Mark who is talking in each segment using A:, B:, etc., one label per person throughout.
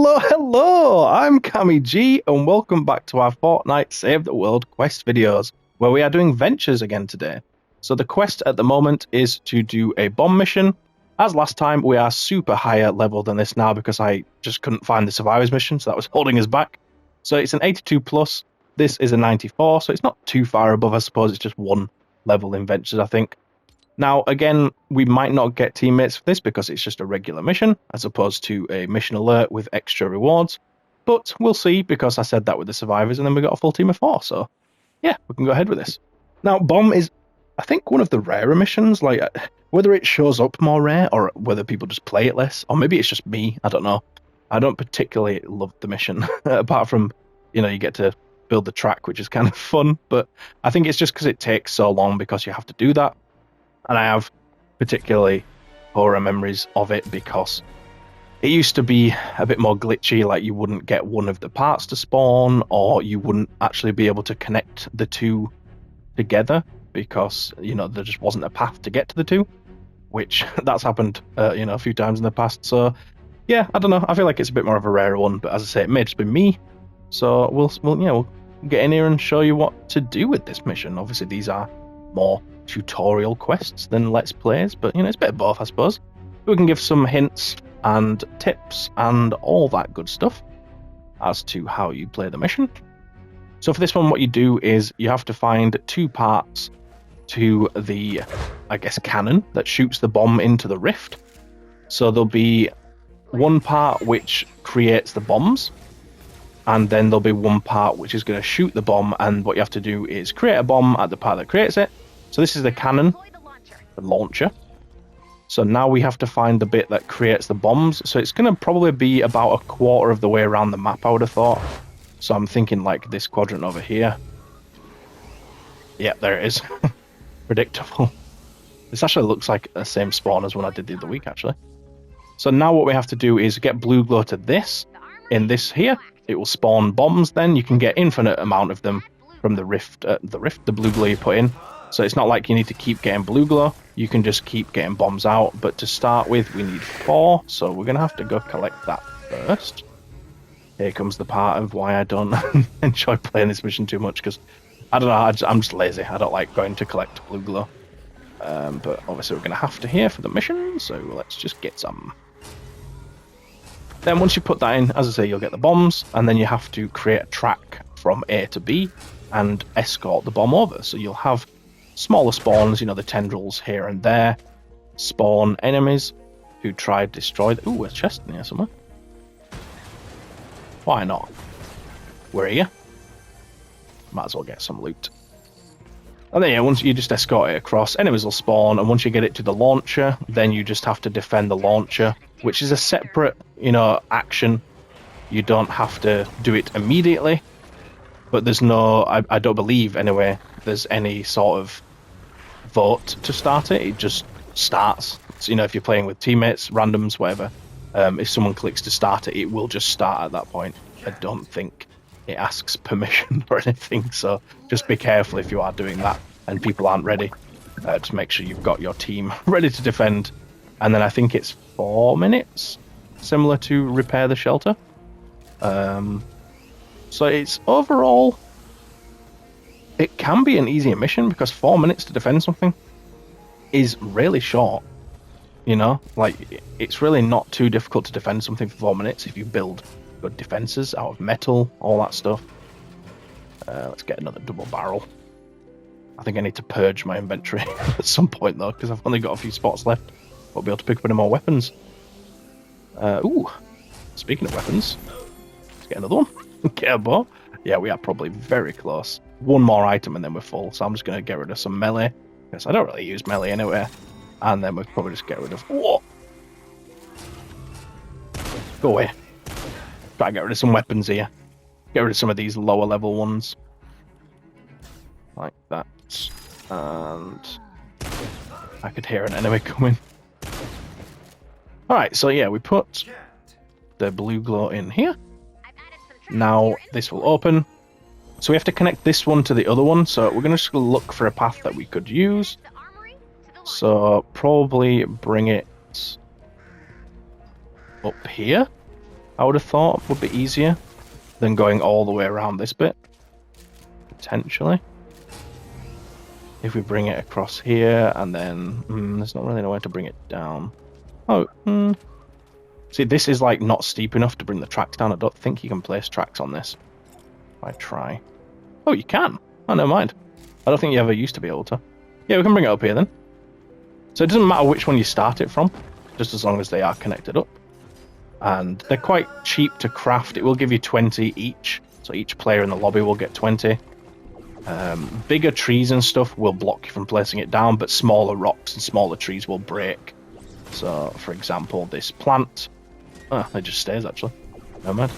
A: Hello! I'm CammyG, and welcome back to our Fortnite Save the World quest videos, where we are doing ventures again today. So the quest at the moment is to do a bomb mission. As last time, we are super higher level than this now because I just couldn't find the survivors mission, so that was holding us back. So it's an 82 plus, this is a 94, so it's not too far above, I suppose. It's just one level in ventures, I think. Now, again, we might not get teammates for this because it's just a regular mission, as opposed to a mission alert with extra rewards. But we'll see, because I said that with the survivors, and then we got a full team of 4, so yeah, we can go ahead with this. Now, bomb is, I think, one of the rarer missions, like, whether it shows up more rare, or whether people just play it less, or maybe it's just me, I don't know. I don't particularly love the mission, apart from, you know, you get to build the track, which is kind of fun, but I think it's just because it takes so long because you have to do that. And I have particularly horror memories of it because it used to be a bit more glitchy, like you wouldn't get one of the parts to spawn, or you wouldn't actually be able to connect the two together because, you know, there just wasn't a path to get to the two, which that's happened, you know, a few times in the past. So yeah, I don't know. I feel like it's a bit more of a rare one, but as I say, it may just be me. So we'll get in here and show you what to do with this mission. Obviously, these are more tutorial quests than let's plays, but you know, it's a bit of both, I suppose. We can give some hints and tips and all that good stuff as to how you play the mission. So for this one, what you do is you have to find 2 parts to the, I guess, cannon that shoots the bomb into the rift. So there'll be one part which creates the bombs, and then there'll be one part which is going to shoot the bomb, and what you have to do is create a bomb at the part that creates it. So this is the cannon, the launcher. So now we have to find the bit that creates the bombs. So it's going to probably be about a quarter of the way around the map, I would have thought. So I'm thinking like this quadrant over here. Yep, there it is. Predictable. This actually looks like the same spawn as when I did the other week, actually. So now what we have to do is get blue glow to this. In this here, it will spawn bombs. Then you can get infinite amount of them from the blue glow you put in. So it's not like you need to keep getting blue glow, you can just keep getting bombs out. But to start with, we need 4, so we're going to have to go collect that first. Here comes the part of why I don't enjoy playing this mission too much, because, I don't know, I'm just lazy. I don't like going to collect blue glow. But obviously we're going to have to here for the mission, so let's just get some. Then once you put that in, as I say, you'll get the bombs, and then you have to create a track from A to B and escort the bomb over. So you'll have smaller spawns, you know, the tendrils here and there, spawn enemies who try to destroy the... Ooh, a chest in here somewhere. Why not? We're here. Might as well get some loot. And then, yeah, once you just escort it across, enemies will spawn, and once you get it to the launcher, then you just have to defend the launcher, which is a separate, you know, action. You don't have to do it immediately, but there's no... I don't believe, anyway, there's any sort of vote to start it. It just starts. So, you know, if you're playing with teammates, randoms, whatever, if someone clicks to start it, it will just start at that point. I don't think it asks permission or anything, so just be careful if you are doing that and people aren't ready. To make sure you've got your team ready to defend. And then I think it's 4 minutes, similar to repair the shelter. So it's overall... It can be an easier mission because 4 minutes to defend something is really short. You know, like, it's really not too difficult to defend something for 4 minutes if you build good defenses out of metal, all that stuff. Let's get another double barrel. I think I need to purge my inventory at some point though, because I've only got a few spots left. Won't be able to pick up any more weapons. Ooh, speaking of weapons, let's get another one. Get a bow. Yeah, we are probably very close. One more item and then we're full, so I'm just going to get rid of some melee, because I don't really use melee anyway. And then we'll probably just get rid of... Whoa! Go away. Try to get rid of some weapons here. Get rid of some of these lower level ones. Like that. And... I could hear an enemy coming. Alright, so yeah, we put the blue glow in here. Now this will open. So we have to connect this one to the other one, so we're going to just look for a path that we could use. So probably bring it up here. I would have thought would be easier than going all the way around this bit. Potentially. If we bring it across here, and then... there's not really no way to bring it down. Oh, See, this is like not steep enough to bring the tracks down. I don't think you can place tracks on this. If I try. Oh, you can. Oh, never mind. I don't think you ever used to be able to. Yeah, we can bring it up here then. So it doesn't matter which one you start it from, just as long as they are connected up. And they're quite cheap to craft. It will give you 20 each. So each player in the lobby will get 20. Bigger trees and stuff will block you from placing it down, but smaller rocks and smaller trees will break. So, for example, this plant... Oh, it just stays, actually. Never mind.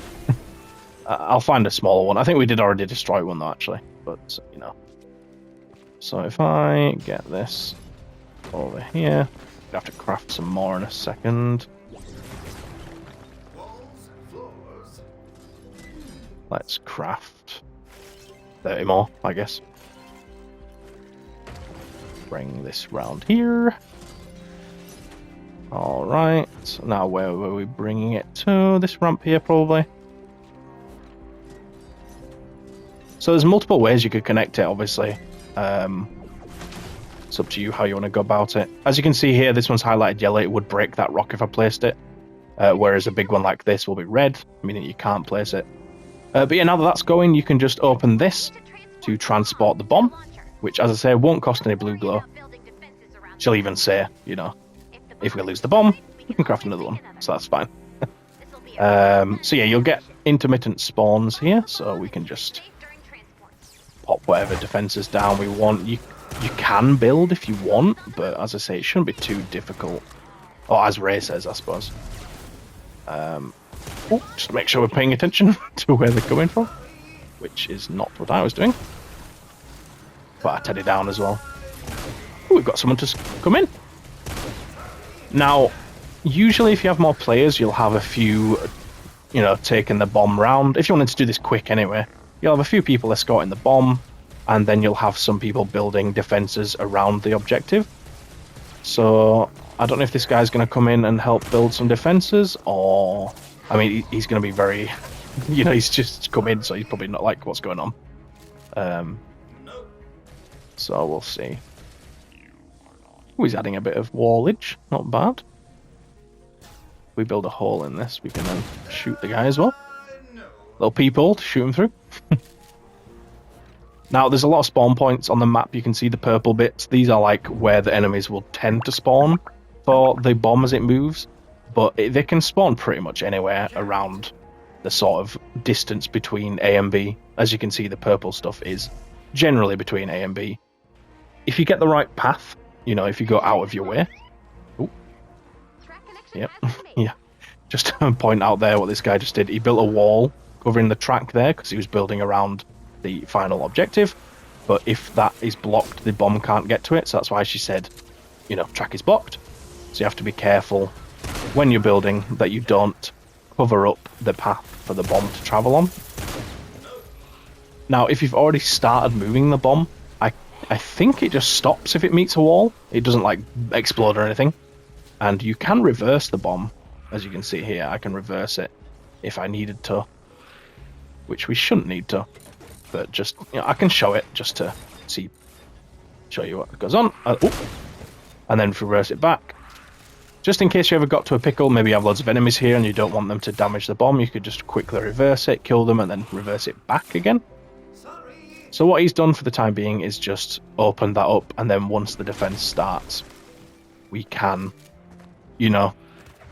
A: I'll find a smaller one. I think we did already destroy one, though, actually. But, you know. So if I get this over here... I have to craft some more in a second. Let's craft 30 more, I guess. Bring this round here. Alright, now where were we bringing it to? This ramp here, probably. So there's multiple ways you could connect it, obviously. It's up to you how you want to go about it. As you can see here, this one's highlighted yellow. It would break that rock if I placed it. Whereas a big one like this will be red, meaning you can't place it. But yeah, now that that's going, you can just open this to transport the bomb, which, as I say, won't cost any blue glow. She'll even say, you know, if we lose the bomb, we can craft another one, so that's fine. So yeah, you'll get intermittent spawns here, so we can just pop whatever defenses down we want. You can build if you want, but as I say, it shouldn't be too difficult. Or as Ray says, I suppose. Just make sure we're paying attention to where they're coming from, which is not what I was doing. But I Teddy down as well. Ooh, we've got someone to come in. Now, usually if you have more players, you'll have a few, you know, taking the bomb round. If you wanted to do this quick anyway, you'll have a few people escorting the bomb, and then you'll have some people building defenses around the objective. So, I don't know if this guy's going to come in and help build some defenses, or... I mean, he's going to be very... You know, he's just come in, so he's probably not like what's going on. So, we'll see. Ooh, he's adding a bit of wallage. Not bad. We build a hole in this, we can then shoot the guy as well. Little peephole to shoot him through. Now, there's a lot of spawn points on the map. You can see the purple bits. These are like where the enemies will tend to spawn for the bomb as it moves. But they can spawn pretty much anywhere around the sort of distance between A and B. As you can see, the purple stuff is generally between A and B. If you get the right path, you know, if you go out of your way. Ooh. Yep. Yeah. Just to point out there what this guy just did. He built a wall covering the track there because he was building around the final objective. But if that is blocked, the bomb can't get to it. So that's why she said, you know, track is blocked. So you have to be careful when you're building that you don't cover up the path for the bomb to travel on. Now, if you've already started moving the bomb, I think it just stops if it meets a wall. It doesn't like explode or anything. And you can reverse the bomb. As you can see here, I can reverse it if I needed to. Which we shouldn't need to. But just, you know, I can show it just to show you what goes on. And then reverse it back. Just in case you ever got to a pickle, maybe you have loads of enemies here and you don't want them to damage the bomb, you could just quickly reverse it, kill them, and then reverse it back again. So what he's done for the time being is just open that up, and then once the defense starts, we can, you know,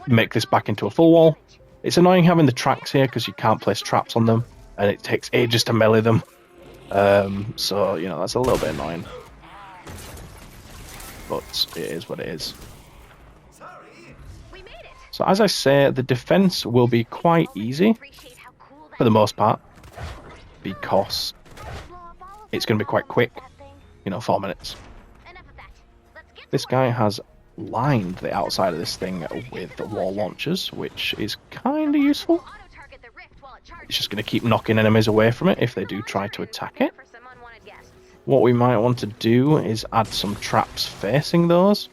A: make this back into a full wall. It's annoying having the tracks here because you can't place traps on them, and it takes ages to melee them. So, you know, that's a little bit annoying. But it is what it is. So as I say, the defense will be quite easy, for the most part, because it's going to be quite quick, you know, 4 minutes. This guy has lined the outside of this thing with wall launchers, which is kind of useful. It's just going to keep knocking enemies away from it if they do try to attack it. What we might want to do is add some traps facing those.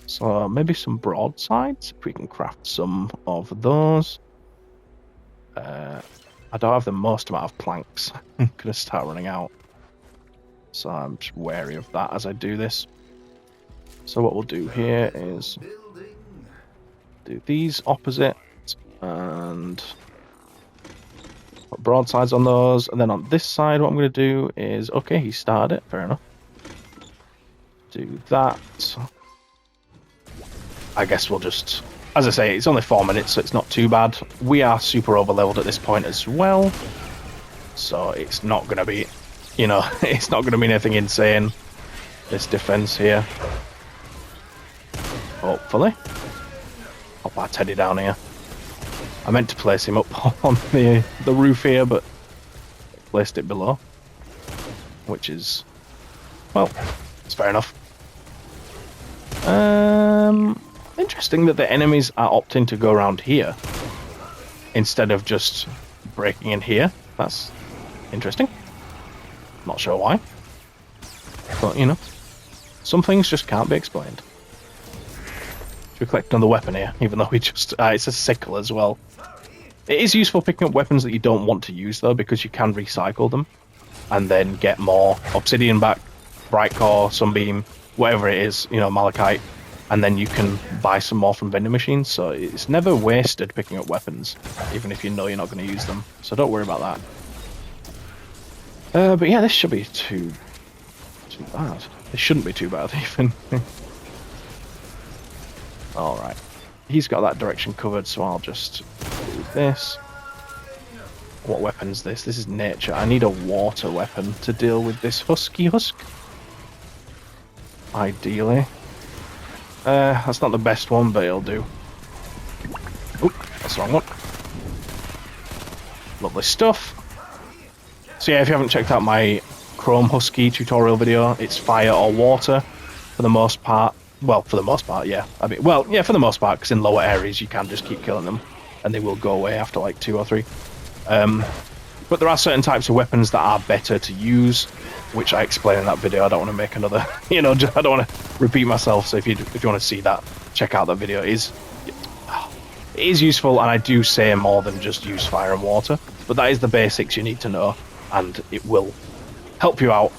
A: So maybe some broadsides, if we can craft some of those. I don't have the most amount of planks. I'm going to start running out. So I'm just wary of that as I do this. So what we'll do here is do these opposite and put broadsides on those. And then on this side, what I'm going to do is, okay, he started it, fair enough. Do that. I guess we'll just, as I say, it's only 4 minutes, so it's not too bad. We are super over leveled at this point as well. So it's not going to be, you know, it's not going to be anything insane, this defense here. Hopefully. Pop our Teddy down here. I meant to place him up on the roof here, but placed it below. Which is, well, it's fair enough. Interesting that the enemies are opting to go around here instead of just breaking in here. That's interesting. Not sure why. But, you know, some things just can't be explained. Should we collect another weapon here? Even though we just... it's a sickle as well. It is useful picking up weapons that you don't want to use, though, because you can recycle them. And then get more obsidian back, bright core, sunbeam, whatever it is, you know, malachite. And then you can buy some more from vending machines. So it's never wasted picking up weapons, even if you know you're not going to use them. So don't worry about that. But yeah, this should be too bad. This shouldn't be too bad, even. Alright. He's got that direction covered, so I'll just do this. What weapon's this? This is nature. I need a water weapon to deal with this husky husk. Ideally. That's not the best one, but it'll do. Oop, that's the wrong one. Lovely stuff. So yeah, if you haven't checked out my Chrome Husky tutorial video, it's fire or water for the most part. Well, for the most part, yeah. I mean, well, yeah, for the most part, because in lower areas you can just keep killing them, and they will go away after like 2 or 3. But there are certain types of weapons that are better to use, which I explain in that video. I don't want to make another, you know, I don't want to repeat myself. So if you want to see that, check out that video. It is useful, and I do say more than just use fire and water, but that is the basics you need to know, and it will help you out,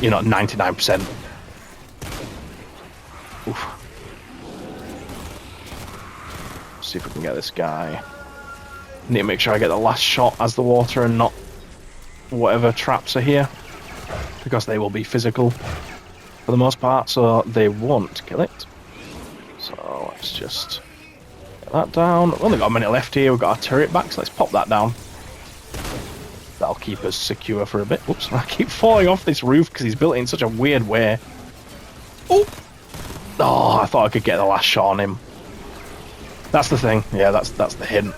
A: you know, 99%. Oof. See if we can get this guy. Need to make sure I get the last shot as the water and not whatever traps are here, because they will be physical for the most part, so they won't kill it. So let's just get that down. We've only got a minute left here. We've got our turret back, so let's pop that down. That'll keep us secure for a bit. Whoops, I keep falling off this roof because he's built it in such a weird way. Oh! Oh, I thought I could get the last shot on him. That's the thing. Yeah, that's the hint.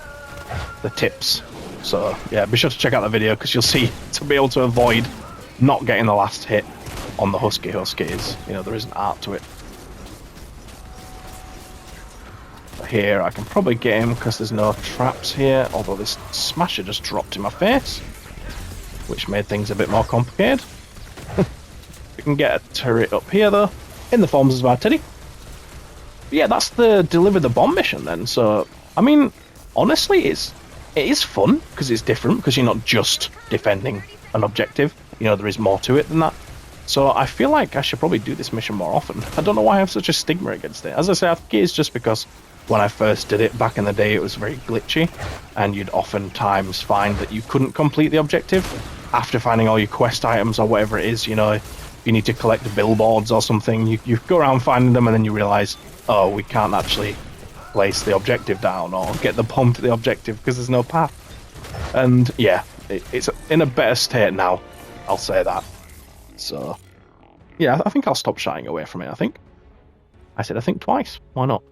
A: The tips. So, yeah, be sure to check out the video, because you'll see, to be able to avoid not getting the last hit on the husky is, you know, there is an art to it. But here, I can probably get him because there's no traps here, although this smasher just dropped in my face, which made things a bit more complicated. We can get a turret up here, though, in the forms of our Teddy. But yeah, that's the deliver the bomb mission then. So, I mean, honestly, it is fun because it's different, because you're not just defending an objective. You know, there is more to it than that. So I feel like I should probably do this mission more often. I don't know why I have such a stigma against it. As I say, I think it's just because when I first did it back in the day, it was very glitchy, and you'd oftentimes find that you couldn't complete the objective after finding all your quest items or whatever it is. You know, if you need to collect billboards or something, you go around finding them, and then you realise, oh, we can't actually place the objective down or get the bomb to the objective because there's no path. And yeah, it's in a better state now, I'll say that. So yeah, I think I'll stop shying away from it. I think twice, why not?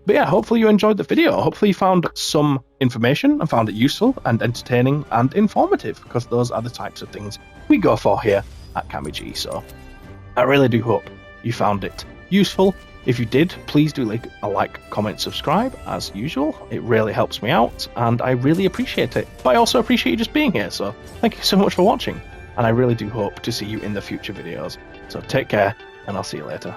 A: But yeah, hopefully you enjoyed the video. Hopefully you found some information and found it useful and entertaining and informative, because those are the types of things we go for here at CammyG. So I really do hope you found it useful. If you did, please do leave a like, comment, subscribe, as usual. It really helps me out, and I really appreciate it. But I also appreciate you just being here, so thank you so much for watching, and I really do hope to see you in the future videos. So take care, and I'll see you later.